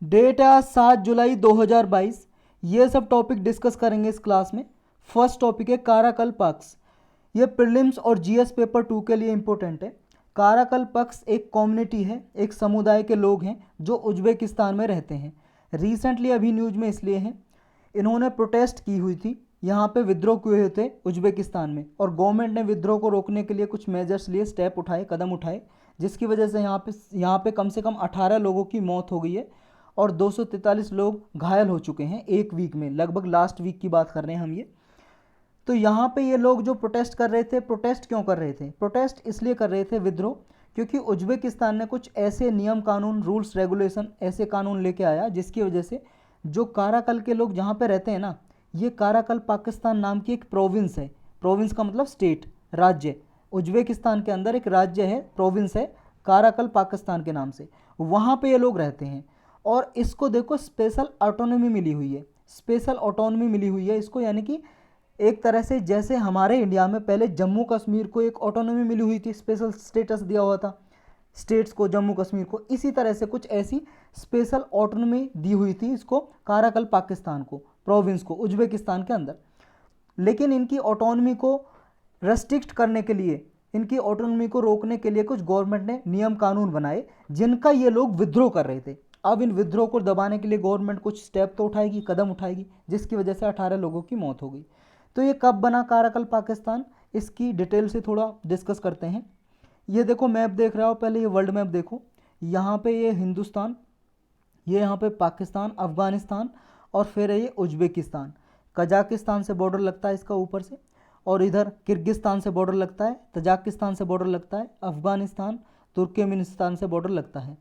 Date है आज 7 जुलाई 2022। ये सब टॉपिक डिस्कस करेंगे इस क्लास में। फर्स्ट टॉपिक है काराकल्पाक्स। ये प्रीलिम्स और जीएस पेपर 2 के लिए इम्पोर्टेंट है। काराकल्पाक्स एक कम्युनिटी है, एक समुदाय के लोग हैं जो उज्बेकिस्तान में रहते हैं। रिसेंटली अभी न्यूज़ में इसलिए हैं, इन्होंने प्रोटेस्ट की हुई थी, यहाँ पे विद्रोह किए हुए थे उज्बेकिस्तान में, और गवर्नमेंट ने विद्रोह को रोकने के लिए कुछ मेजर्स लिए, स्टेप उठाए, कदम उठाए, जिसकी वजह से यहाँ पे कम से कम 18 लोगों की मौत हो गई है और 243 लोग घायल हो चुके हैं एक वीक में। लगभग लास्ट वीक की बात कर रहे हैं हम ये। तो यहाँ पे ये लोग जो प्रोटेस्ट कर रहे थे, प्रोटेस्ट क्यों कर रहे थे? प्रोटेस्ट इसलिए कर रहे थे, विद्रोह, क्योंकि उज्बेकिस्तान ने कुछ ऐसे नियम कानून, रूल्स रेगुलेशन, ऐसे कानून लेके आया जिसकी वजह से जो काराकल के लोग जहाँ पे रहते हैं ना, ये काराकल पाकिस्तान नाम की एक प्रोविंस है। प्रोविंस का मतलब स्टेट, राज्य। उज्बेकिस्तान के अंदर एक राज्य है, प्रोविंस है, काराकल पाकिस्तान के नाम से। वहाँ पे ये लोग रहते हैं और इसको देखो स्पेशल ऑटोनॉमी मिली हुई है। स्पेशल ऑटोनॉमी मिली हुई है इसको, यानी कि एक तरह से जैसे हमारे इंडिया में पहले जम्मू कश्मीर को एक ऑटोनॉमी मिली हुई थी, स्पेशल स्टेटस दिया हुआ था स्टेट्स को, जम्मू कश्मीर को, इसी तरह से कुछ ऐसी स्पेशल ऑटोनॉमी दी हुई थी इसको, काराकल पाकिस्तान को, प्रोविंस को, उज्बेकिस्तान के अंदर। लेकिन इनकी ऑटोनॉमी को रेस्ट्रिक्ट करने के लिए, इनकी ऑटोनॉमी को रोकने के लिए कुछ गवर्नमेंट ने नियम कानून बनाए जिनका ये लोग विद्रोह कर रहे थे। अब इन विद्रोह को दबाने के लिए गवर्नमेंट कुछ स्टेप तो उठाएगी, कदम उठाएगी, जिसकी वजह से 18 लोगों की मौत हो गई। तो ये कब बना काराकल पाकिस्तान, इसकी डिटेल से थोड़ा डिस्कस करते हैं। ये देखो मैप देख रहे हो, पहले ये वर्ल्ड मैप देखो। यहाँ पे ये हिंदुस्तान, ये यहाँ पे पाकिस्तान, अफ़गानिस्तान, और फिर है ये उज्बेकिस्तान। कजाकिस्तान से बॉर्डर लगता है इसका ऊपर से, और इधर किर्गिस्तान से बॉर्डर लगता है, तजाकिस्तान से बॉर्डर लगता है, अफ़गानिस्तान, तुर्कमेनिस्तान से बॉर्डर लगता है।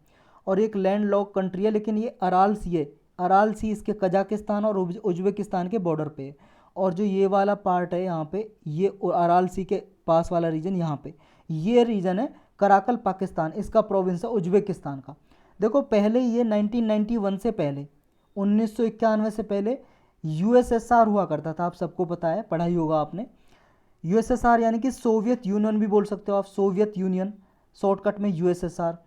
और एक लैंड लॉक कंट्री है, लेकिन ये अराल सी है। अराल सी इसके कजाकिस्तान और उज्बेकिस्तान के बॉर्डर पे है। और जो ये वाला पार्ट है यहाँ पे, ये अराल सी के पास वाला रीजन, यहाँ पे ये रीजन है कराकल पाकिस्तान, इसका प्रोविंस है उज्बेकिस्तान का। देखो पहले ये 1991 से पहले, 1991 से पहले यूएसएसआर हुआ करता था। आप सबको पता है, पढ़ाई होगा आपने। यूएसएसआर यानी कि सोवियत यूनियन भी बोल सकते हो आप, सोवियत यूनियन, शॉर्टकट में यूएसएसआर।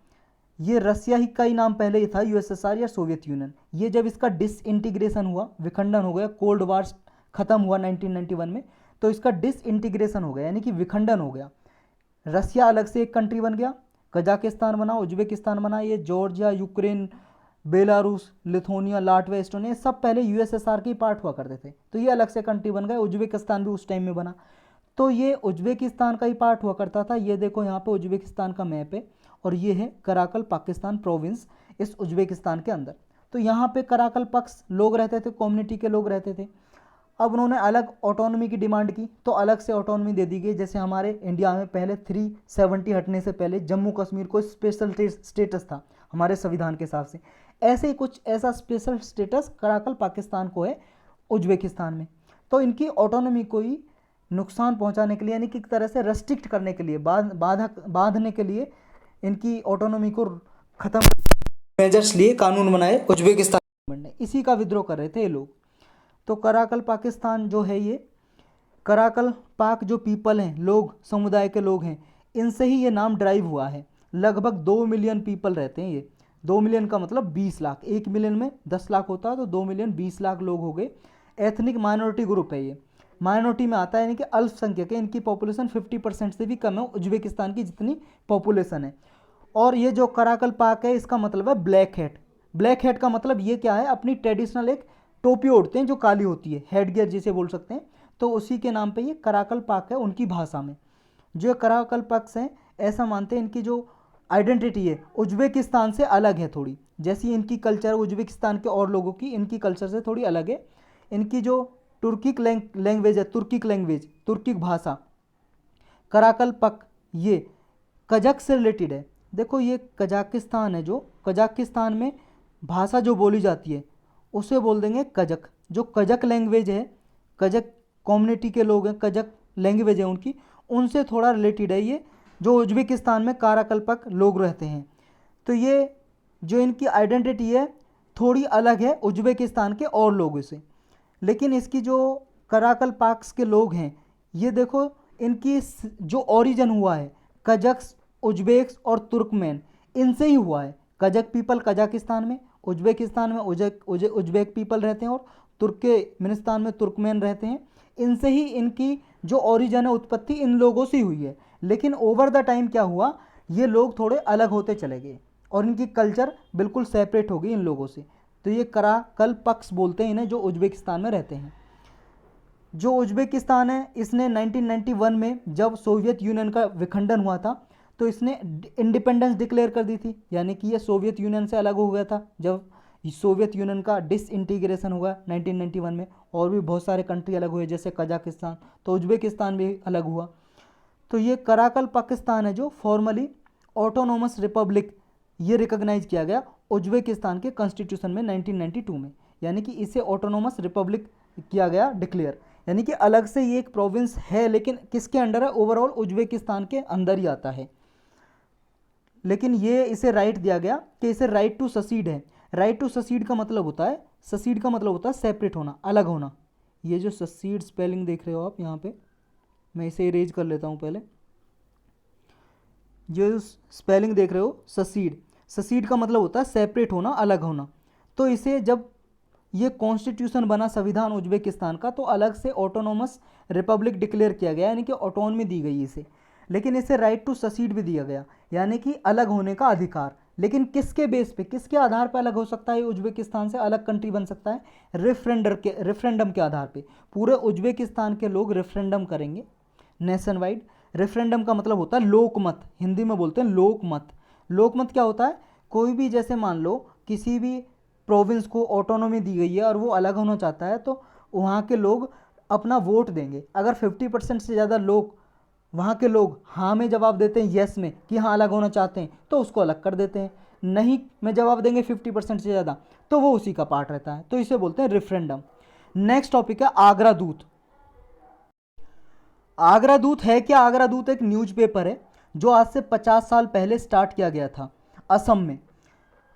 ये रसिया ही का ही नाम पहले ही था, यूएसएसआर या सोवियत यूनियन। ये जब इसका डिसइंटीग्रेशन हुआ, विखंडन हो गया, कोल्ड वार खत्म हुआ 1991 में, तो इसका डिसइंटीग्रेशन हो गया, यानी कि विखंडन हो गया। रसिया अलग से एक कंट्री बन गया, कजाकिस्तान बना, उज्बेकिस्तान बना, ये Georgia, Ukraine, Belarus, Lithuania, Latvia, Estonia, सब पहले यूएसएसआर के पार्ट हुआ करते थे। तो ये अलग से कंट्री बन गए। उज्बेकिस्तान भी उस टाइम में बना, तो ये उज्बेकिस्तान का ही पार्ट हुआ करता था। ये देखो यहाँ पे उज्बेकिस्तान का मैप है, और ये है कराकल पाकिस्तान प्रोविंस इस उज्बेकिस्तान के अंदर। तो यहाँ पे कराकल पक्ष लोग रहते थे, कम्युनिटी के लोग रहते थे। अब उन्होंने अलग ऑटोनॉमी की डिमांड की, तो अलग से ऑटोनॉमी दे दी गई। जैसे हमारे इंडिया में पहले 370 हटने से पहले जम्मू कश्मीर को स्पेशल स्टेटस था हमारे संविधान के हिसाब से, ऐसे ही कुछ ऐसा स्पेशल स्टेटस कराकल पाकिस्तान को है उज्बेकिस्तान में। तो इनकी ऑटोनॉमी को ही नुकसान पहुंचाने के लिए, यानी कि एक तरह से रेस्ट्रिक्ट करने के लिए, बांधने के लिए, इनकी ऑटोनॉमी को खत्म मेजर्स लिए, कानून बनाए उज्बेकिस्तान गवर्नमेंट ने। इसी का विद्रोह कर रहे थे ये लोग। तो कराकल पाकिस्तान जो है, ये कराकल पाक जो पीपल हैं, लोग, समुदाय के लोग हैं, इनसे ही ये नाम ड्राइव हुआ है। लगभग 2 मिलियन पीपल रहते हैं ये। 2 मिलियन का मतलब 20 लाख, 1 मिलियन में 10 लाख होता है, तो 2 मिलियन 20 लाख लोग हो गए। एथनिक माइनॉरिटी ग्रुप है ये, माइनॉरिटी में आता है, यानी कि अल्पसंख्यक है। इनकी पॉपुलेशन 50% से भी कम है उज्बेकिस्तान की जितनी पॉपुलेशन है। और ये जो कराकल पाक है, इसका मतलब है ब्लैक हैट। ब्लैक हैट का मतलब ये क्या है, अपनी ट्रेडिशनल एक टोपी ओढ़ते हैं जो काली होती है, हेड गियर जिसे बोल सकते हैं। तो उसी के नाम पे ये कराकल पाक है उनकी भाषा में। जो कराकल पक्ष हैं, ऐसा मानते हैं इनकी जो आइडेंटिटी है उज्बेकिस्तान से अलग है थोड़ी। जैसी इनकी कल्चर उज्बेकिस्तान के और लोगों की, इनकी कल्चर से थोड़ी अलग है। इनकी जो तुर्किक लैंग्वेज है, तुर्किक लैंग्वेज, तुर्किक भाषा, कराकल पक, ये कजक से रिलेटेड है। देखो ये कजाकिस्तान है, जो कजाकिस्तान में भाषा जो बोली जाती है उसे बोल देंगे कजक। जो कजक लैंग्वेज है, कजक कम्युनिटी के लोग हैं, कजक लैंग्वेज है उनकी, उनसे थोड़ा रिलेटेड है ये, जो उज्बेकिस्तान में काराकल्पक लोग रहते हैं। तो ये जो इनकी आइडेंटिटी है थोड़ी अलग है उज्बेकिस्तान के और लोगों से। लेकिन इसकी जो कराकल पाक्स के लोग हैं, ये देखो इनकी जो ओरिजिन हुआ है कजक्स, उज्बेक्स और तुर्कमेन, इनसे ही हुआ है। कजक पीपल कजाकिस्तान में, उज्बेकिस्तान में उज्बेक पीपल रहते हैं और तुर्कमेनिस्तान में तुर्कमेन रहते हैं। इनसे ही इनकी जो ओरिजिन है, उत्पत्ति इन लोगों से हुई है। लेकिन ओवर द टाइम क्या हुआ, ये लोग थोड़े अलग होते चले गए और इनकी कल्चर बिल्कुल सेपरेट हो गई इन लोगों से। तो ये कराकल्पक्स बोलते हैं इन्हें, जो उज्बेकिस्तान में रहते हैं। जो उज्बेकिस्तान है, इसने 1991 में जब सोवियत यूनियन का विखंडन हुआ था तो इसने इंडिपेंडेंस डिक्लेयर कर दी थी, यानी कि ये सोवियत यूनियन से अलग हो गया था जब सोवियत यूनियन का डिसइंटीग्रेशन हुआ 1991 में। और भी बहुत सारे कंट्री अलग हुए जैसे कजाकिस्तान, तो उज्बेकिस्तान भी अलग हुआ। तो ये कराकल पाकिस्तान है जो फॉर्मली ऑटोनोमस रिपब्लिक ये रिकॉग्नाइज किया गया उज्बेकिस्तान के कॉन्स्टिट्यूशन में 1992 में, यानी कि इसे ऑटोनोमस रिपब्लिक किया गया डिक्लेयर, यानी कि अलग से ये एक प्रोविंस है लेकिन किसके अंडर है, ओवरऑल उज्बेकिस्तान के अंदर ही आता है। लेकिन ये इसे राइट दिया गया कि इसे राइट टू ससीड है। राइट टू ससीड का मतलब होता है, ससीड का मतलब होता है सेपरेट होना, अलग होना। ये जो ससीड स्पेलिंग देख रहे हो आप यहाँ पे, मैं इसे इरेज कर लेता हूँ पहले। जो स्पेलिंग देख रहे हो ससीड, ससीड का मतलब होता है सेपरेट होना, अलग होना। तो इसे जब ये कॉन्स्टिट्यूशन बना संविधान उज्बेकिस्तान का, तो अलग से ऑटोनोमस रिपब्लिक डिक्लेयर किया गया, यानी कि ऑटोनॉमी दी गई इसे। लेकिन इसे राइट टू ससीड भी दिया गया, यानी कि अलग होने का अधिकार। लेकिन किसके बेस पे, किसके आधार पर अलग हो सकता है उज्बेकिस्तान से, अलग कंट्री बन सकता है? रेफरेंडम के आधार पे पूरे उज्बेकिस्तान के लोग रेफरेंडम करेंगे नेशन वाइड। रेफरेंडम का मतलब होता है लोकमत, हिंदी में बोलते हैं लोकमत। लोकमत क्या होता है, कोई भी जैसे मान लो किसी भी प्रोविंस को ऑटोनॉमी दी गई है और वो अलग होना चाहता है, तो वहाँ के लोग अपना वोट देंगे। अगर 50% से ज़्यादा लोग, वहाँ के लोग हाँ में जवाब देते हैं, येस में, कि हाँ अलग होना चाहते हैं, तो उसको अलग कर देते हैं। नहीं में जवाब देंगे 50% से ज़्यादा, तो वो उसी का पार्ट रहता है। तो इसे बोलते हैं रेफरेंडम। नेक्स्ट टॉपिक है आगरा दूत। आगरा दूत है क्या? आगरा दूत एक न्यूज़पेपर है जो आज से 50 साल पहले स्टार्ट किया गया था असम में।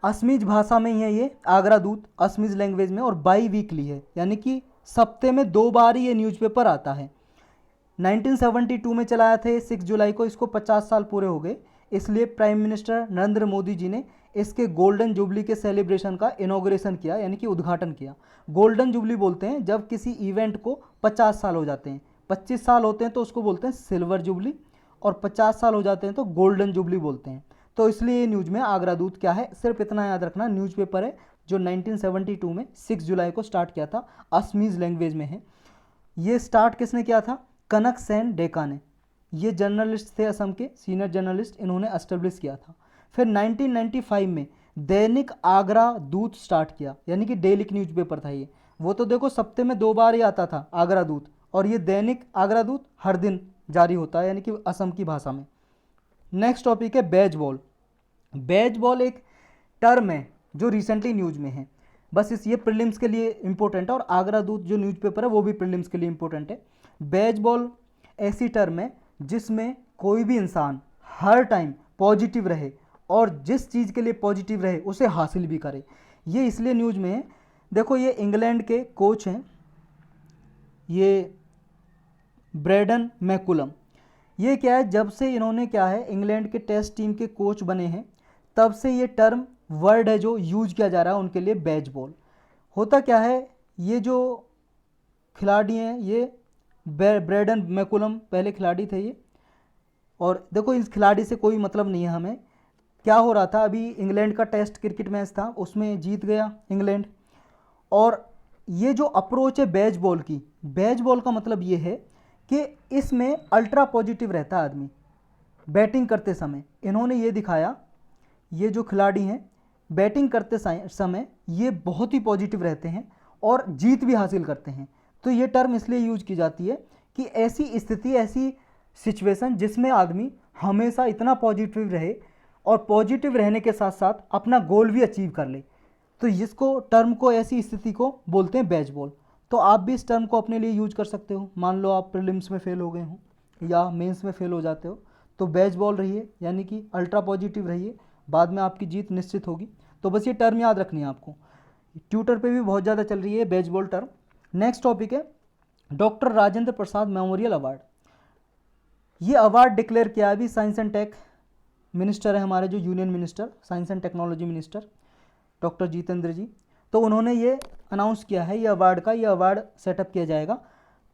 असमीज भाषा में ही है ये आगरा दूत, असमीज लैंग्वेज में, और बाई वीकली है, यानी कि सप्ते में 2 बार ही ये न्यूज़पेपर आता है। 1972 में चलाया थे 6 जुलाई को, इसको 50 साल पूरे हो गए, इसलिए प्राइम मिनिस्टर नरेंद्र मोदी जी ने इसके गोल्डन जुबली के सेलिब्रेशन का इनॉग्रेशन किया, यानी कि उद्घाटन किया। गोल्डन जुबली बोलते हैं जब किसी इवेंट को 50 साल हो जाते हैं। 25 साल होते हैं तो उसको बोलते हैं सिल्वर जुबली, और 50 साल हो जाते हैं तो गोल्डन जुबली बोलते हैं। तो इसलिए न्यूज़ में आगरा दूत क्या है, सिर्फ इतना याद रखना, न्यूज़पेपर है जो 1972 में 6 जुलाई को स्टार्ट किया था, असमीज लैंग्वेज में है। ये स्टार्ट किसने किया था? कनक सेन डेका ने। ये जर्नलिस्ट थे असम के, सीनियर जर्नलिस्ट, इन्होंने एस्टेब्लिश किया था। फिर 1995 में दैनिक आगरा दूत स्टार्ट किया, यानी कि डेली न्यूज़पेपर था ये। वो तो देखो सप्ते में 2 बार ही आता था आगरा दूत, और ये दैनिक आगरा दूत हर दिन जारी होता है, यानी कि असम की भाषा में। नेक्स्ट टॉपिक है बेजबॉल। बेजबॉल एक टर्म है जो रिसेंटली न्यूज़ में है, बस ये प्रीलिम्स के लिए इंपॉर्टेंट है, और आगरा दूत जो न्यूज़पेपर है वो भी प्रीलिम्स के लिए इंपॉर्टेंट है। बेजबॉल ऐसी टर्म है जिसमें कोई भी इंसान हर टाइम पॉजिटिव रहे और जिस चीज़ के लिए पॉजिटिव रहे उसे हासिल भी करे। ये इसलिए न्यूज़ में है, देखो ये इंग्लैंड के कोच हैं, ये ब्रैडन मैकुलम। ये क्या है, जब से इन्होंने क्या है इंग्लैंड के टेस्ट टीम के कोच बने हैं, तब से ये टर्म वर्ड है जो यूज किया जा रहा है उनके लिए, बेजबॉल। होता क्या है, ये जो खिलाड़ी हैं, ये ब्रैडन मैकुलम पहले खिलाड़ी थे ये, और देखो इस खिलाड़ी से कोई मतलब नहीं है हमें। क्या हो रहा था, अभी इंग्लैंड का टेस्ट क्रिकेट मैच था, उसमें जीत गया इंग्लैंड। और ये जो अप्रोच है बेजबॉल की, बेजबॉल का मतलब ये है कि इसमें अल्ट्रा पॉजिटिव रहता है आदमी बैटिंग करते समय। इन्होंने ये दिखाया, ये जो खिलाड़ी हैं बैटिंग करते समय ये बहुत ही पॉजिटिव रहते हैं और जीत भी हासिल करते हैं। तो ये टर्म इसलिए यूज की जाती है कि ऐसी स्थिति, ऐसी सिचुएशन जिसमें आदमी हमेशा इतना पॉजिटिव रहे और पॉजिटिव रहने के साथ साथ अपना गोल भी अचीव कर ले, तो इसको टर्म को, ऐसी स्थिति को बोलते हैं बेजबॉल। तो आप भी इस टर्म को अपने लिए यूज कर सकते हो। मान लो आप प्रीलिम्स में फेल हो गए हो या मेंस में फेल हो जाते हो, तो बेजबॉल रहिए, यानी कि अल्ट्रा पॉजिटिव रहिए, बाद में आपकी जीत निश्चित होगी। तो बस ये टर्म याद रखनी है आपको, ट्विटर पे भी बहुत ज़्यादा चल रही है बेजबॉल टर्म। नेक्स्ट टॉपिक है doctor Rajendra Prasad memorial award. ये अवार्ड डिक्लेयर किया अभी साइंस एंड टेक मिनिस्टर है हमारे, जो union minister, science and technology minister, doctor Jitendra ji. तो उन्होंने ये अनाउंस किया है, ये अवार्ड सेटअप किया जाएगा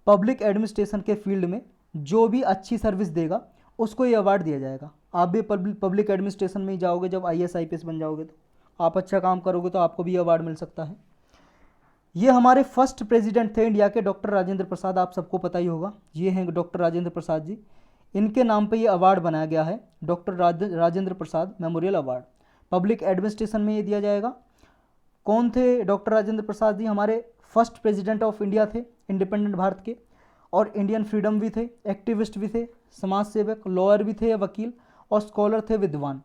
पब्लिक एडमिनिस्ट्रेशन के फील्ड में। जो भी अच्छी सर्विस देगा उसको ये अवार्ड दिया जाएगा। आप भी पब्लिक एडमिनिस्ट्रेशन में ही जाओगे, जब IAS IPS बन जाओगे तो आप अच्छा काम करोगे तो आपको भी अवार्ड मिल सकता है। ये हमारे फर्स्ट प्रेसिडेंट थे इंडिया के, डॉक्टर राजेंद्र प्रसाद, आप सबको पता ही होगा। ये हैं डॉक्टर राजेंद्र प्रसाद जी, इनके नाम पे ये अवार्ड बनाया गया है, doctor Rajendra Prasad memorial award. Public administration में ये दिया जाएगा। कौन थे डॉक्टर राजेंद्र प्रसाद जी? हमारे फर्स्ट प्रेसिडेंट ऑफ इंडिया थे, इंडिपेंडेंट भारत के, और इंडियन फ्रीडम भी थे, एक्टिविस्ट भी थे, समाज सेवक, लॉयर भी थे, वकील और स्कॉलर थे, विद्वान।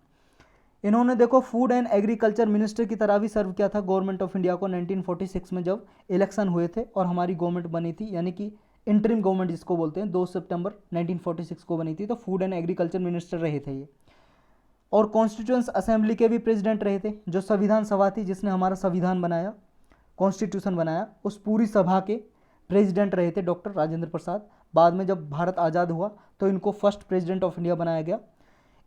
इन्होंने देखो फूड एंड एग्रीकल्चर मिनिस्टर की तरह भी सर्व किया था गवर्नमेंट ऑफ इंडिया को 1946 में, जब इलेक्शन हुए थे और हमारी गवर्नमेंट बनी थी, यानी कि इंटरिम गवर्नमेंट जिसको बोलते हैं, 2 सितंबर 1946 को बनी थी। तो फूड एंड एग्रीकल्चर मिनिस्टर रहे थे ये। और कॉन्स्टिट्यूंस असेंबली के भी प्रेसिडेंट रहे थे। जो संविधान सभा थी जिसने हमारा संविधान बनाया, कॉन्स्टिट्यूशन बनाया, उस पूरी सभा के प्रेसिडेंट रहे थे डॉक्टर राजेंद्र प्रसाद। बाद में जब भारत आज़ाद हुआ तो इनको फर्स्ट प्रेसिडेंट ऑफ इंडिया बनाया गया।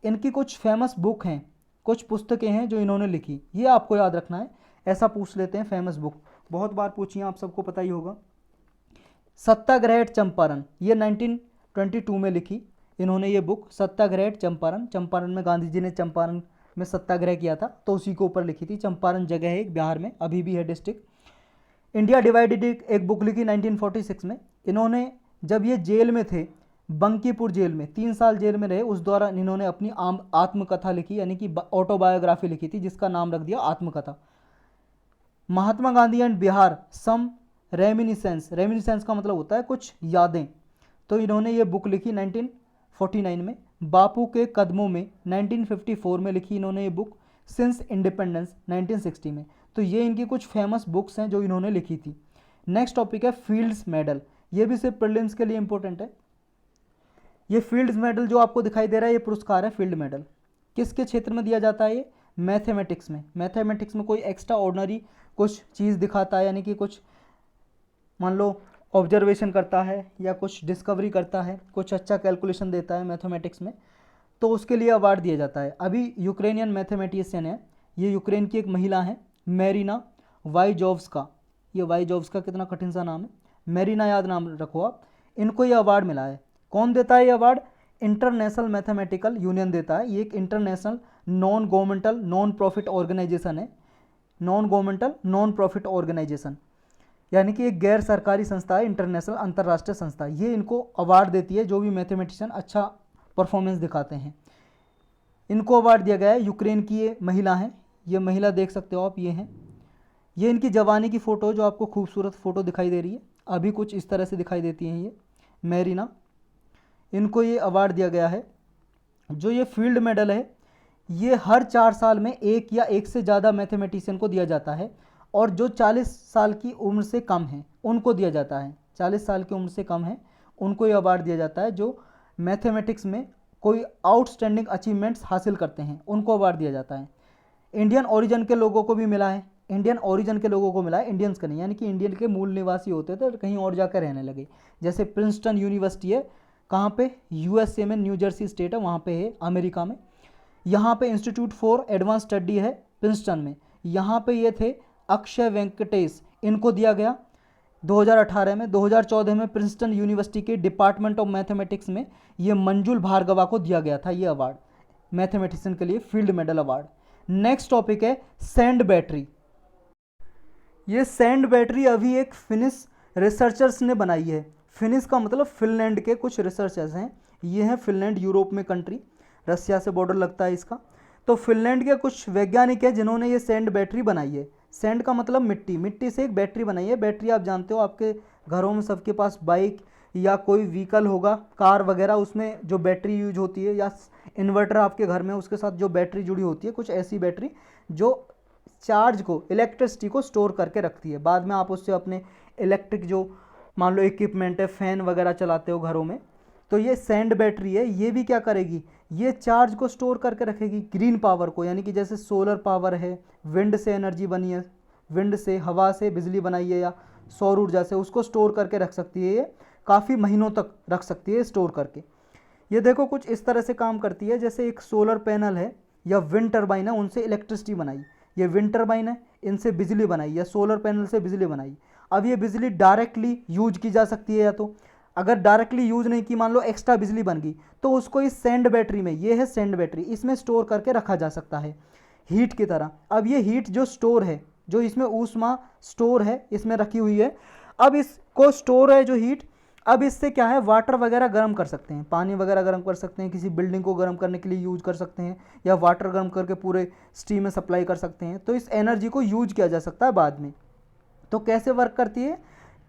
इनकी कुछ फेमस बुक हैं, कुछ पुस्तकें हैं जो इन्होंने लिखी, ये आपको याद रखना है। ऐसा पूछ लेते हैं फेमस बुक, बहुत बार पूछी है, आप सबको पता ही होगा। सत्याग्रह एट चंपारण, ये 1922 में लिखी इन्होंने ये बुक, सत्याग्रह एट चंपारण। चंपारण में गांधी जी ने चंपारण में सत्याग्रह किया था, तो उसी के ऊपर लिखी थी। चंपारण जगह है एक बिहार में, अभी भी है डिस्ट्रिक्ट। इंडिया डिवाइडेड एक बुक लिखी 1946 में इन्होंने। जब ये जेल में थे, बंकीपुर जेल में 3 साल जेल में रहे, उस दौरान इन्होंने अपनी आत्मकथा लिखी, यानी कि ऑटोबायोग्राफी लिखी थी, जिसका नाम रख दिया आत्मकथा। Mahatma Gandhi and Bihar some reminiscence, reminiscence का मतलब होता है कुछ यादें, तो इन्होंने ये बुक लिखी 1949 में। बापू के कदमों में 1954 में लिखी इन्होंने ये बुक। सिंस इंडिपेंडेंस 1960 में। तो ये इनकी कुछ फेमस बुक्स हैं जो इन्होंने लिखी थी। नेक्स्ट टॉपिक है फील्ड्स मेडल, ये भी सिर्फ प्रीलिम्स के लिए इंपॉर्टेंट है। ये फील्ड्स मेडल जो आपको दिखाई दे रहा है, ये पुरस्कार है फील्ड मेडल। किसके क्षेत्र में दिया जाता है? ये मैथमेटिक्स में। मैथमेटिक्स में कोई एक्स्ट्रा ऑर्डिनरी कुछ चीज़ दिखाता है, यानी कि कुछ मान लो ऑब्जर्वेशन करता है या कुछ डिस्कवरी करता है, कुछ अच्छा कैलकुलेशन देता है मैथमेटिक्स में, तो उसके लिए अवार्ड दिया जाता है। अभी यूक्रेनियन मैथमेटिशियन है, ये यूक्रेन की एक महिला है, मेरिना वाइजोव्स्का। ये वाइजोव्स्का कितना कठिन सा नाम है, मेरिना याद नाम रखो आप। इनको ये अवार्ड मिला है। कौन देता है ये अवार्ड? इंटरनेशनल मैथमेटिकल यूनियन देता है। ये एक international non governmental non profit organisation है। Non governmental non profit organisation यानी कि एक गैर सरकारी संस्था है, इंटरनेशनल अंतर्राष्ट्रीय संस्था। ये इनको अवार्ड देती है जो भी मैथमेटिशियन अच्छा परफॉर्मेंस दिखाते हैं। इनको अवार्ड दिया गया है। यूक्रेन की ये महिला हैं, ये महिला देख सकते हो आप, ये हैं। ये इनकी जवानी की फ़ोटो जो आपको खूबसूरत फ़ोटो दिखाई दे रही है, अभी कुछ इस तरह से दिखाई देती हैं ये मेरिना। इनको ये अवार्ड दिया गया है। जो ये फील्ड मेडल है, ये हर 4 साल में एक या एक से ज़्यादा मैथमेटिशियन को दिया जाता है, और जो 40 साल की उम्र से कम हैं उनको दिया जाता है। 40 साल की उम्र से कम है उनको ये अवार्ड दिया जाता है। जो मैथमेटिक्स में कोई आउटस्टैंडिंग अचीवमेंट्स हासिल करते हैं उनको अवार्ड दिया जाता है। इंडियन ओरिजिन के लोगों को भी मिला है, इंडियन ओरिजिन के लोगों को मिला है, इंडियंस का नहीं, यानी कि इंडियन के मूल निवासी होते थे और कहीं और जाकर रहने लगे। जैसे प्रिंसटन यूनिवर्सिटी है, कहाँ पे? USA में, न्यू जर्सी स्टेट है, वहाँ पे है अमेरिका में। यहाँ पे इंस्टीट्यूट फॉर एडवांस स्टडी है प्रिंसटन में, यहाँ पे ये थे अक्षय वेंकटेश, इनको दिया गया 2018 में। 2014 में प्रिंसटन यूनिवर्सिटी के डिपार्टमेंट ऑफ मैथमेटिक्स में ये मंजुल भार्गवा को दिया गया था ये अवार्ड, मैथमेटिशियन के लिए field medal award. Next topic है सैंड बैटरी। ये सैंड बैटरी अभी एक फिनिश रिसर्चर्स ने बनाई है। फिनिश का मतलब फिनलैंड के कुछ रिसर्चर्स हैं। ये हैं फिनलैंड, यूरोप में कंट्री, रसिया से बॉर्डर लगता है इसका। तो फिनलैंड के कुछ वैज्ञानिक हैं जिन्होंने ये सैंड बैटरी बनाई है। सैंड का मतलब मिट्टी, मिट्टी से एक बैटरी बनाई है। बैटरी आप जानते हो, आपके घरों में सबके पास बाइक या कोई व्हीकल होगा, कार वगैरह, उसमें जो बैटरी यूज होती है, या इन्वर्टर आपके घर में उसके साथ जो बैटरी जुड़ी होती है, कुछ ऐसी बैटरी जो चार्ज को, इलेक्ट्रिसिटी को स्टोर करके रखती है। बाद में आप उससे अपने इलेक्ट्रिक जो मान लो इक्विपमेंट है, फैन वगैरह चलाते हो घरों में, तो ये सैंड बैटरी है। ये भी क्या करेगी? ये चार्ज को स्टोर करके रखेगी, ग्रीन पावर को, यानी कि जैसे सोलर पावर है, विंड से एनर्जी बनी है, विंड से, हवा से बिजली बनाई है, या सौर ऊर्जा से, उसको स्टोर करके रख सकती है। ये काफ़ी महीनों तक रख सकती है स्टोर करके। ये देखो कुछ इस तरह से काम करती है, जैसे एक सोलर पैनल है या विंड टर्बाइन है, उनसे इलेक्ट्रिसिटी बनाई, ये विंड टर्बाइन है, इनसे बिजली बनाई या सोलर पैनल से बिजली बनाई। अब ये बिजली डायरेक्टली यूज की जा सकती है, या तो अगर डायरेक्टली यूज नहीं की, मान लो एक्स्ट्रा बिजली बन गई, तो उसको इस सैंड बैटरी में, ये है सैंड बैटरी, इसमें स्टोर करके रखा जा सकता है हीट की तरह। अब ये हीट जो स्टोर है, जो इसमें ऊष्मा स्टोर है, इसमें रखी हुई है, अब इसको स्टोर है जो हीट, अब इससे क्या है, वाटर वगैरह गर्म कर सकते हैं, पानी वगैरह गर्म कर सकते हैं, किसी बिल्डिंग को गर्म करने के लिए यूज कर सकते हैं, या वाटर गर्म करके पूरे स्टीम में सप्लाई कर सकते हैं। तो इस एनर्जी को यूज किया जा सकता है बाद में। तो कैसे वर्क करती है,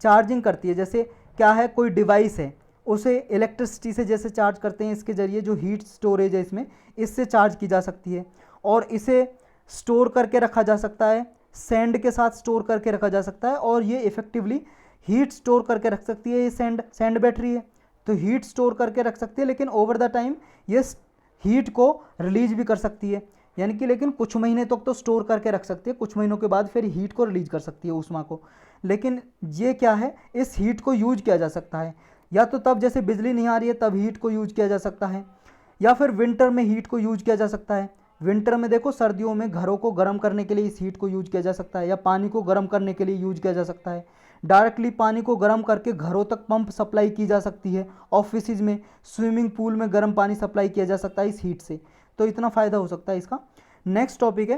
चार्जिंग करती है। जैसे क्या है, कोई डिवाइस है, उसे इलेक्ट्रिसिटी से जैसे चार्ज करते हैं, इसके ज़रिए जो हीट स्टोरेज है इसमें, इससे चार्ज की जा सकती है, और इसे स्टोर करके रखा जा सकता है, सैंड के साथ स्टोर करके रखा जा सकता है, और ये इफेक्टिवली हीट स्टोर करके रख सकती है। ये सैंड बैटरी है तो हीट स्टोर करके रख सकती है, लेकिन ओवर द टाइम ये हीट को रिलीज भी कर सकती है, यानी कि लेकिन कुछ महीने तक तो स्टोर करके रख सकती है, कुछ महीनों के बाद फिर हीट को रिलीज कर सकती है, ऊष्मा को। लेकिन ये क्या है, इस हीट को यूज किया जा सकता है, या तो तब जैसे बिजली नहीं आ रही है तब हीट को यूज किया जा सकता है, या फिर विंटर में हीट को यूज किया जा सकता है। विंटर में देखो, सर्दियों में घरों को गर्म करने के लिए इस हीट को यूज किया जा सकता है, या पानी को गर्म करने के लिए यूज किया जा सकता है। डायरेक्टली पानी को गर्म करके घरों तक पंप सप्लाई की जा सकती है, ऑफिस में, स्विमिंग पूल में गर्म पानी सप्लाई किया जा सकता है इस हीट से। तो इतना फ़ायदा हो सकता है इसका। नेक्स्ट टॉपिक है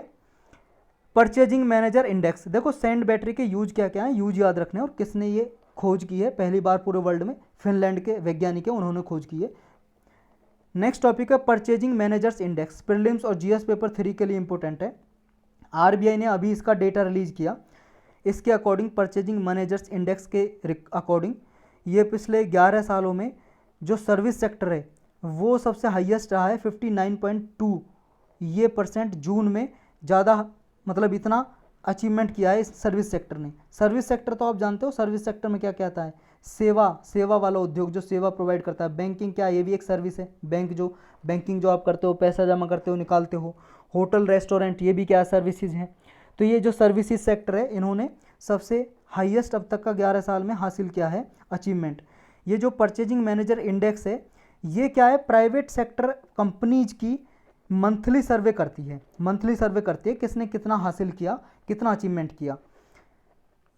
परचेजिंग मैनेजर इंडेक्स। देखो सैंड बैटरी के यूज क्या क्या है, यूज याद रखने, और किसने ये खोज की है पहली बार पूरे वर्ल्ड में, फिनलैंड के वैज्ञानिक है, उन्होंने खोज की है। नेक्स्ट टॉपिक है परचेजिंग मैनेजर्स इंडेक्स, प्रीलिम्स और जीएस पेपर 3 के लिए इंपॉर्टेंट है। आरबीआई ने अभी इसका डेटा रिलीज किया। इसके अकॉर्डिंग, परचेजिंग मैनेजर्स इंडेक्स के अकॉर्डिंग, ये पिछले 11 सालों में जो सर्विस सेक्टर है वो सबसे हाईएस्ट रहा है, 59.2 ये परसेंट जून में ज़्यादा, मतलब इतना अचीवमेंट किया है इस सर्विस सेक्टर ने। सर्विस सेक्टर तो आप जानते हो, सर्विस सेक्टर में क्या क्या आता है, सेवा वाला उद्योग जो सेवा प्रोवाइड करता है। बैंकिंग क्या है, ये भी एक सर्विस है, बैंकिंग जो आप करते हो, पैसा जमा करते हो, निकालते हो। होटल रेस्टोरेंट, ये भी क्या सर्विसेज हैं। तो ये जो सर्विसेज सेक्टर है, इन्होंने सबसे हाईएस्ट अब तक का 11 साल में हासिल किया है अचीवमेंट। ये जो परचेजिंग मैनेजर इंडेक्स है, ये क्या है, प्राइवेट सेक्टर कंपनीज की मंथली सर्वे करती है, किसने कितना हासिल किया, कितना अचीवमेंट किया।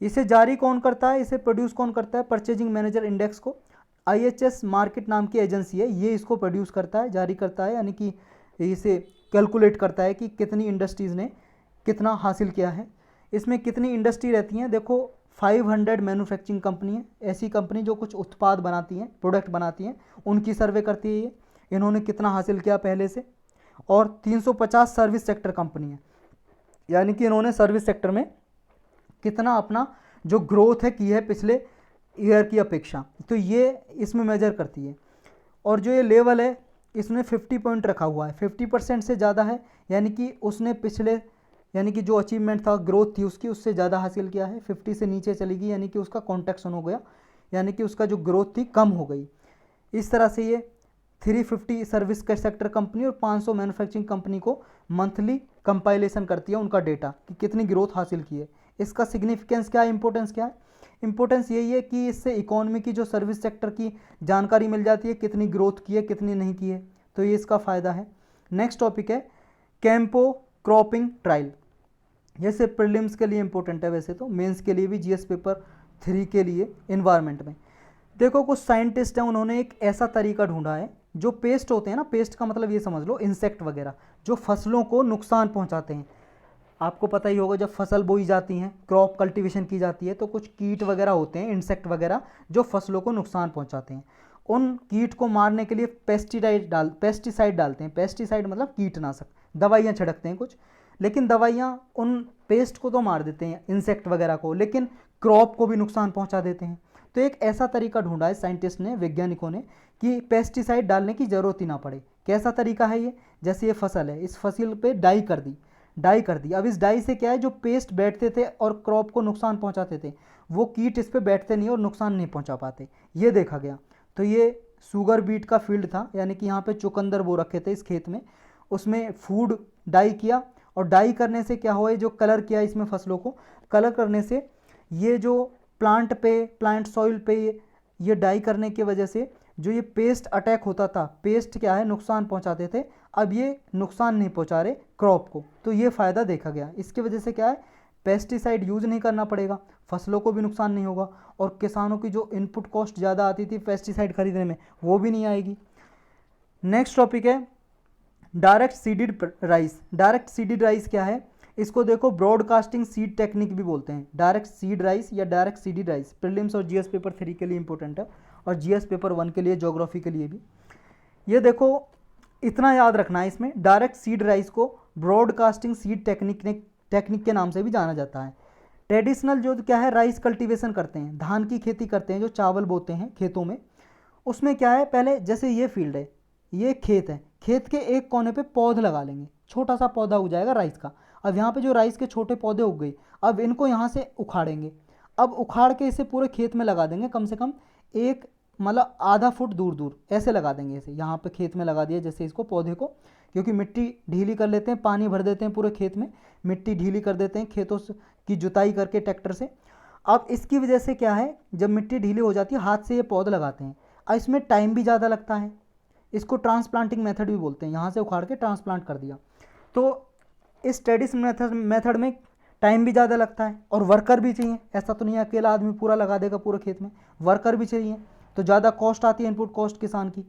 इसे जारी कौन करता है, इसे प्रोड्यूस कौन करता है, परचेजिंग मैनेजर इंडेक्स को IHS मार्केट नाम की एजेंसी है, ये इसको प्रोड्यूस करता है, जारी करता है, यानी कि इसे कैलकुलेट करता है कि कितनी इंडस्ट्रीज़ ने कितना हासिल किया है। इसमें कितनी इंडस्ट्री रहती हैं, देखो 500 मैन्युफैक्चरिंग कंपनी है, ऐसी कंपनी जो कुछ उत्पाद बनाती हैं, प्रोडक्ट बनाती हैं, उनकी सर्वे करती है ये, इन्होंने कितना हासिल किया पहले से। और 350 सर्विस सेक्टर कंपनी है, यानी कि इन्होंने सर्विस सेक्टर में कितना अपना जो ग्रोथ है की है पिछले ईयर की अपेक्षा, तो ये इसमें मेजर करती है। और जो ये लेवल है, इसमें 50 पॉइंट रखा हुआ है, 50% से ज़्यादा है, यानी कि उसने पिछले, यानी कि जो अचीवमेंट था, ग्रोथ थी उसकी, उससे ज़्यादा हासिल किया है। 50 से नीचे चली गई, यानी कि उसका कॉन्ट्रैक्शन हो गया, यानी कि उसका जो ग्रोथ थी कम हो गई। इस तरह से ये 350 सर्विस के सेक्टर कंपनी और 500 मैन्युफैक्चरिंग कंपनी को मंथली कंपाइलेशन करती है उनका डेटा कि कितनी ग्रोथ हासिल की है। इसका सिग्निफिकेंस क्या है, इंपॉर्टेंस क्या है, इंपॉर्टेंस यही है कि इससे इकोनॉमी की जो सर्विस सेक्टर की जानकारी मिल जाती है, कितनी ग्रोथ की है, कितनी नहीं की है, तो ये इसका फ़ायदा है। नेक्स्ट टॉपिक है कैंपो क्रॉपिंग ट्रायल। जैसे प्रीलिम्स के लिए इंपॉर्टेंट है, वैसे तो मेंस के लिए भी, जीएस पेपर 3 के लिए इन्वायरमेंट में। देखो कुछ साइंटिस्ट हैं, उन्होंने एक ऐसा तरीका ढूंढा है, जो पेस्ट होते हैं ना, पेस्ट का मतलब ये समझ लो इंसेक्ट वगैरह जो फसलों को नुकसान पहुंचाते हैं। आपको पता ही होगा, जब फसल बोई जाती हैं, क्रॉप कल्टीवेशन की जाती है, तो कुछ कीट वगैरह होते हैं, इंसेक्ट वगैरह, जो फसलों को नुकसान पहुंचाते हैं। उन कीट को मारने के लिए पेस्टिसाइड डालते हैं। पेस्टिसाइड मतलब कीटनाशक, दवाइयाँ छिड़कते हैं कुछ, लेकिन दवाइयाँ उन पेस्ट को तो मार देते हैं, इंसेक्ट वगैरह को, लेकिन क्रॉप को भी नुकसान पहुँचा देते हैं। तो एक ऐसा तरीका ढूंढा है साइंटिस्ट ने, वैज्ञानिकों ने, कि पेस्टिसाइड डालने की ज़रूरत ही ना पड़े। कैसा तरीका है ये, जैसे ये फसल है, इस फसल पे डाई कर दी। अब इस डाई से क्या है, जो पेस्ट बैठते थे और क्रॉप को नुकसान पहुंचाते थे, वो कीट इस पे बैठते नहीं और नुकसान नहीं पहुंचा पाते, ये देखा गया। तो ये शुगर बीट का फील्ड था, यानी कि यहाँ पे चुकंदर बो रखे थे इस खेत में, उसमें फूड डाई किया, और डाई करने से क्या हुआ, जो कलर किया इसमें फसलों को, कलर करने से ये जो प्लांट सॉइल पे ये डाई करने की वजह से जो ये पेस्ट अटैक होता था, पेस्ट क्या है नुकसान पहुंचाते थे, अब ये नुकसान नहीं पहुंचा रहे क्रॉप को, तो ये फ़ायदा देखा गया। इसकी वजह से क्या है, पेस्टिसाइड यूज़ नहीं करना पड़ेगा, फसलों को भी नुकसान नहीं होगा, और किसानों की जो इनपुट कॉस्ट ज़्यादा आती थी पेस्टिसाइड खरीदने में वो भी नहीं आएगी। नेक्स्ट टॉपिक है direct seeded rice. Direct seeded rice क्या है, इसको देखो ब्रॉडकास्टिंग सीड टेक्निक भी बोलते हैं, डायरेक्ट सीड राइस या डायरेक्ट सीडेड राइस। प्रीलिम्स और जीएस पेपर 3 के लिए इंपॉर्टेंट है, और जीएस पेपर 1 के लिए, ज्योग्राफी के लिए भी। ये देखो इतना याद रखना है इसमें, डायरेक्ट सीड राइस को ब्रॉडकास्टिंग सीड टेक्निक के नाम से भी जाना जाता है। ट्रेडिशनल जो क्या है राइस कल्टीवेशन करते हैं, धान की खेती करते हैं, जो चावल बोते हैं खेतों में, उसमें क्या है, पहले जैसे ये फील्ड है, ये खेत है, खेत के एक कोने पे पौध लगा लेंगे, छोटा सा पौधा उग जाएगा राइस का। अब यहाँ पे जो राइस के छोटे पौधे उग गए, अब इनको यहाँ से उखाड़ेंगे, अब उखाड़ के इसे पूरे खेत में लगा देंगे, कम से कम एक मतलब आधा फुट दूर दूर ऐसे लगा देंगे इसे, यहाँ पे खेत में लगा दिया जैसे इसको पौधे को, क्योंकि मिट्टी ढीली कर लेते हैं, पानी भर देते हैं पूरे खेत में, मिट्टी ढीली कर देते हैं खेतों की जुताई करके ट्रैक्टर से। अब इसकी वजह से क्या है, जब मिट्टी ढीली हो जाती है हाथ से ये पौध लगाते हैं, और इसमें टाइम भी ज़्यादा लगता है, इसको ट्रांसप्लांटिंग मेथड भी बोलते हैं, यहाँ से उखाड़ के ट्रांसप्लांट कर दिया। तो इस ट्रेडिशनल मेथड में टाइम भी ज़्यादा लगता है, और वर्कर भी चाहिए, ऐसा तो नहीं है अकेला आदमी पूरा लगा देगा पूरे खेत में, वर्कर भी चाहिए, तो ज़्यादा कॉस्ट आती है, इनपुट कॉस्ट किसान की,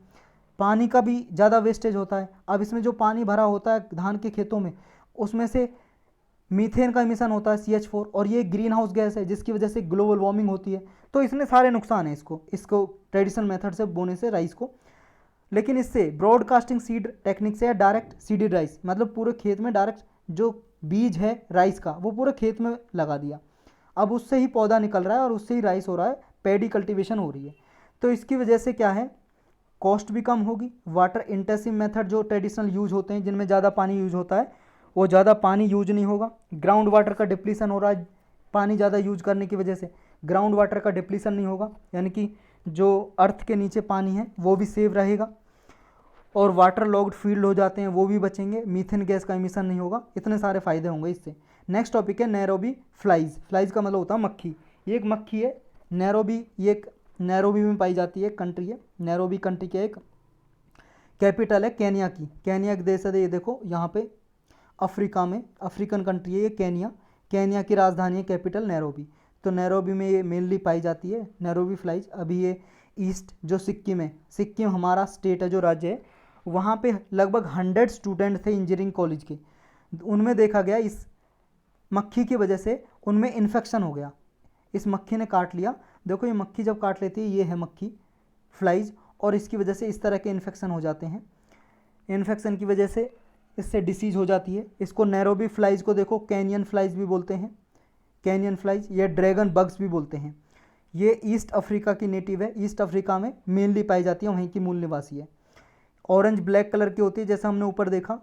पानी का भी ज़्यादा वेस्टेज होता है। अब इसमें जो पानी भरा होता है धान के खेतों में, उसमें से मीथेन का इमिशन होता है CH4, और ये ग्रीन हाउस गैस है जिसकी वजह से ग्लोबल वार्मिंग होती है। तो इसमें सारे नुकसान हैं इसको ट्रेडिशनल मेथड से बोने से राइस को। लेकिन इससे ब्रॉडकास्टिंग सीड टेक्निक से, या डायरेक्ट सीडेड राइस, मतलब पूरे खेत में डायरेक्ट जो बीज है राइस का वो पूरे खेत में लगा दिया, अब उससे ही पौधा निकल रहा है और उससे ही राइस हो रहा है, पैडी कल्टीवेशन हो रही है। तो इसकी वजह से क्या है, कॉस्ट भी कम होगी। वाटर इंटेंसिव मेथड जो ट्रेडिशनल यूज होते हैं जिनमें ज़्यादा पानी यूज होता है, वो ज़्यादा पानी यूज नहीं होगा। ग्राउंड वाटर का डिप्लीसन हो रहा है, पानी ज़्यादा यूज करने की वजह से ग्राउंड वाटर का डिप्लीसन नहीं होगा, यानी कि जो अर्थ के नीचे पानी है वो भी सेव रहेगा, और वाटर लॉग्ड फील्ड हो जाते हैं वो भी बचेंगे, मीथेन गैस का इमिशन नहीं होगा, इतने सारे फायदे होंगे इससे। नेक्स्ट टॉपिक है नैरोबी फ्लाइज। फ्लाइज का मतलब होता है मक्खी, ये एक मक्खी है नैरोबी, ये एक नैरोबी में पाई जाती है, एक कंट्री है नैरोबी, कंट्री का एक कैपिटल है केनिया की, केनिया एक देश है, ये देखो यहाँ पे अफ्रीका में, अफ्रीकन कंट्री है ये केनिया, केनिया की राजधानी है कैपिटल नैरोबी। तो नैरोबी में ये मेनली पाई जाती है नैरोबी फ्लाइज। अभी ये ईस्ट जो सिक्किम है, सिक्किम हमारा स्टेट है जो राज्य है, वहाँ पे लगभग 100 स्टूडेंट थे इंजीनियरिंग कॉलेज के, उनमें देखा गया इस मक्खी की वजह से उनमें इन्फेक्शन हो गया, इस मक्खी ने काट लिया। देखो ये मक्खी जब काट लेती है, ये है मक्खी फ्लाइज, और इसकी वजह से इस तरह के इन्फेक्शन हो जाते हैं, इन्फेक्शन की वजह से इससे डिसीज हो जाती है। इसको नैरोबी फ्लाइज को देखो कैनियन फ्लाइज भी बोलते हैं, कैनियन फ्लाइज, या ड्रैगन बग्स भी बोलते हैं। ये ईस्ट अफ्रीका की नेटिव है, ईस्ट अफ्रीका में मेनली पाई जाती है, वहीं की मूल निवासी है। ऑरेंज ब्लैक कलर की होती है जैसा हमने ऊपर देखा,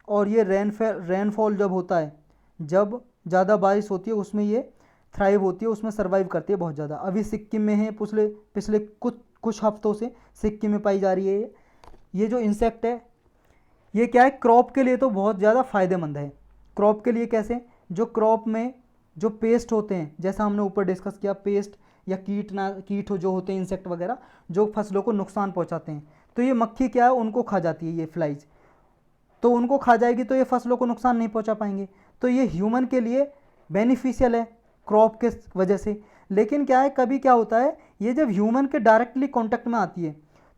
और ये रेनफॉल जब होता है, जब ज़्यादा बारिश होती है उसमें ये थ्राइव होती है, उसमें सर्वाइव करती है बहुत ज़्यादा। अभी सिक्किम में है, पिछले कुछ हफ्तों से सिक्किम में पाई जा रही है ये जो इंसेक्ट है। ये क्या है, क्रॉप के लिए तो बहुत ज़्यादा फ़ायदेमंद है। क्रॉप के लिए कैसे, जो क्रॉप में जो पेस्ट होते हैं, जैसा हमने ऊपर डिस्कस किया, पेस्ट या कीट जो होते हैं इंसेक्ट वगैरह, जो फसलों को नुकसान पहुंचाते हैं, तो ये मक्खी क्या है उनको खा जाती है, ये फ्लाइज, तो उनको खा जाएगी तो ये फसलों को नुकसान नहीं पहुंचा पाएंगे। तो ये ह्यूमन के लिए बेनिफिशियल है क्रॉप के वजह से। लेकिन क्या है, कभी क्या होता है, ये जब ह्यूमन के डायरेक्टली कांटेक्ट में आती है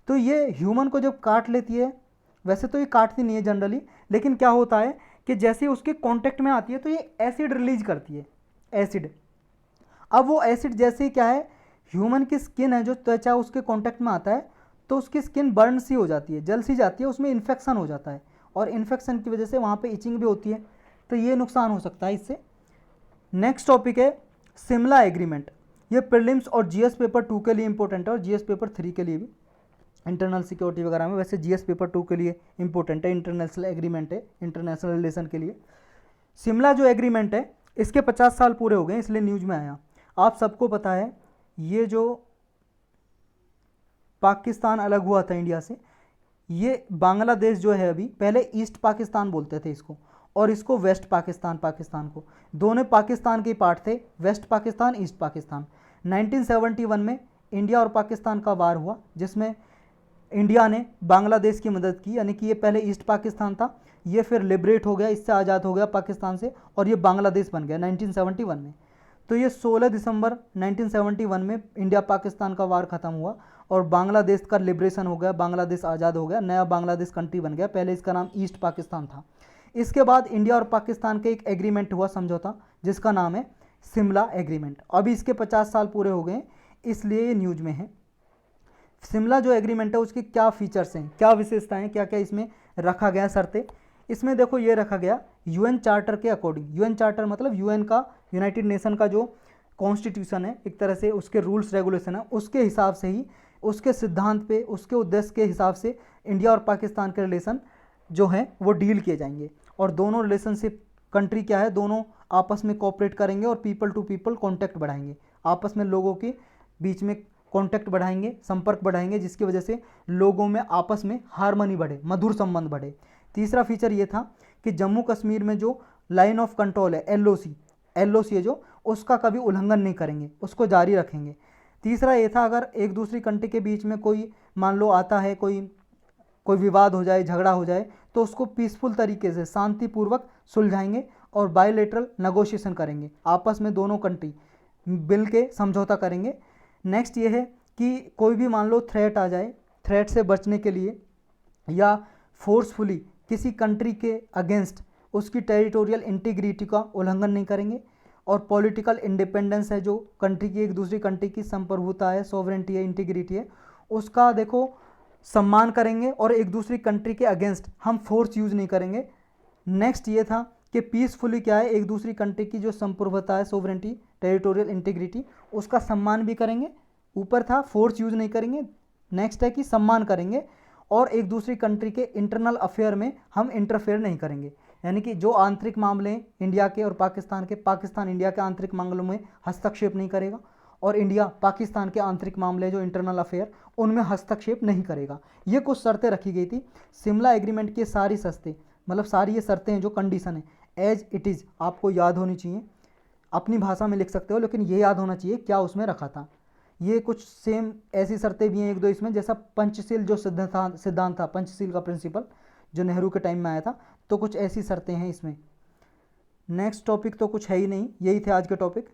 तो ये ह्यूमन को जब काट लेती है, वैसे तो ये काटती नहीं है जनरली, लेकिन क्या होता है कि जैसे उसके कांटेक्ट में आती है तो ये एसिड रिलीज करती है, एसिड। अब वो एसिड जैसे क्या है, ह्यूमन की स्किन है जो त्वचा उसके कांटेक्ट में आता है तो उसकी स्किन बर्न सी हो जाती है, जल सी जाती है, उसमें इन्फेक्शन हो जाता है, और इन्फेक्शन की वजह से वहाँ पे इचिंग भी होती है, तो ये नुकसान हो सकता है इससे। नेक्स्ट टॉपिक है शिमला एग्रीमेंट। ये प्रीलिम्स और जीएस पेपर 2 के लिए इंपॉर्टेंट है, और जीएस पेपर 3 के लिए भी, इंटरनल सिक्योरिटी वगैरह में। वैसे जीएस पेपर 2 के लिए इंपॉर्टेंट है, इंटरनेशनल एग्रीमेंट है, इंटरनेशनल रिलेशन के लिए। शिमला जो एग्रीमेंट है इसके 50 साल पूरे हो गए, इसलिए न्यूज़ में आया। आप सबको पता है ये जो पाकिस्तान अलग हुआ था इंडिया से, ये बांग्लादेश जो है अभी, पहले ईस्ट पाकिस्तान बोलते थे इसको, और इसको वेस्ट पाकिस्तान, पाकिस्तान को, दोनों पाकिस्तान के पार्ट थे, वेस्ट पाकिस्तान ईस्ट पाकिस्तान। 1971 में इंडिया और पाकिस्तान का वार हुआ, जिसमें इंडिया ने बांग्लादेश की मदद की, यानी कि ये पहले ईस्ट पाकिस्तान था, ये फिर लिबरेट हो गया, इससे आज़ाद हो गया पाकिस्तान से, और ये बांग्लादेश बन गया 1971 में। तो ये 16 दिसंबर 1971 में इंडिया पाकिस्तान का वार ख़त्म हुआ और बांग्लादेश का लिबरेशन हो गया, बांग्लादेश आज़ाद हो गया, नया बांग्लादेश कंट्री बन गया। पहले इसका नाम ईस्ट पाकिस्तान था। इसके बाद इंडिया और पाकिस्तान के एक एग्रीमेंट हुआ, समझौता, जिसका नाम है शिमला एग्रीमेंट। अभी इसके 50 साल पूरे हो गए, इसलिए ये न्यूज में है। शिमला जो एग्रीमेंट है उसके क्या फीचर्स हैं, क्या विशेषताएं, क्या क्या इसमें रखा गया शर्तें। इसमें देखो ये रखा गया यूएन चार्टर के अकॉर्डिंग। यूएन चार्टर मतलब यूएन का, यूनाइटेड नेशन का जो कॉन्स्टिट्यूशन है, एक तरह से उसके रूल्स रेगुलेशन है, उसके हिसाब से ही, उसके सिद्धांत पे, उसके उद्देश्य के हिसाब से इंडिया और पाकिस्तान के रिलेशन जो हैं वो डील किए जाएंगे। और दोनों रिलेशनशिप कंट्री क्या है, दोनों आपस में कोऑपरेट करेंगे और पीपल टू पीपल कॉन्टैक्ट बढ़ाएंगे, आपस में लोगों के बीच में कॉन्टैक्ट बढ़ाएंगे, संपर्क बढ़ाएंगे, जिसकी वजह से लोगों में आपस में हारमनी बढ़े, मधुर संबंध बढ़े। तीसरा फीचर ये था कि जम्मू कश्मीर में जो लाइन ऑफ कंट्रोल है, एलओसी है जो, उसका कभी उल्लंघन नहीं करेंगे, उसको जारी रखेंगे। तीसरा ये था, अगर एक दूसरी कंट्री के बीच में कोई मान लो आता है, कोई विवाद हो जाए, झगड़ा हो जाए, तो उसको पीसफुल तरीके से शांतिपूर्वक सुलझाएंगे और बायलैटरल नेगोशिएशन करेंगे, आपस में दोनों कंट्री मिल के समझौता करेंगे। नेक्स्ट ये है कि कोई भी मान लो थ्रेट आ जाए, थ्रेट से बचने के लिए या फोर्सफुली किसी कंट्री के अगेंस्ट उसकी टेरिटोरियल इंटीग्रिटी का उल्लंघन नहीं करेंगे। और पॉलिटिकल इंडिपेंडेंस है, जो कंट्री की एक दूसरी कंट्री की संप्रभुता है, सॉवरेंटी है, इंटीग्रिटी है, उसका देखो सम्मान करेंगे और एक दूसरी कंट्री के अगेंस्ट हम फोर्स यूज़ नहीं करेंगे। नेक्स्ट ये था कि पीसफुली क्या है, एक दूसरी कंट्री की जो संप्रभुता है, सॉवरेंटी, टेरिटोरियल इंटीग्रिटी, उसका सम्मान भी करेंगे। ऊपर था फोर्स यूज़ नहीं करेंगे, नेक्स्ट है कि सम्मान करेंगे और एक दूसरी कंट्री के इंटरनल अफेयर में हम इंटरफेयर नहीं करेंगे, यानी कि जो आंतरिक मामले इंडिया के और पाकिस्तान के, पाकिस्तान इंडिया के आंतरिक मामलों में हस्तक्षेप नहीं करेगा और इंडिया पाकिस्तान के आंतरिक मामले जो इंटरनल अफेयर, उनमें हस्तक्षेप नहीं करेगा। ये कुछ शर्तें रखी गई थी। शिमला एग्रीमेंट की सारी शर्तें, मतलब सारी ये शर्तें हैं जो कंडीशन है, एज इट इज़ आपको याद होनी चाहिए, अपनी भाषा में लिख सकते हो, लेकिन ये याद होना चाहिए क्या उसमें रखा था। ये कुछ सेम ऐसी शर्तें भी हैं एक दो इसमें, जैसा पंचशील जो सिद्धांत था, पंचशील का प्रिंसिपल जो नेहरू के टाइम में आया था, तो कुछ ऐसी शर्तें हैं इसमें। नेक्स्ट टॉपिक तो कुछ है ही नहीं, यही थे आज के टॉपिक।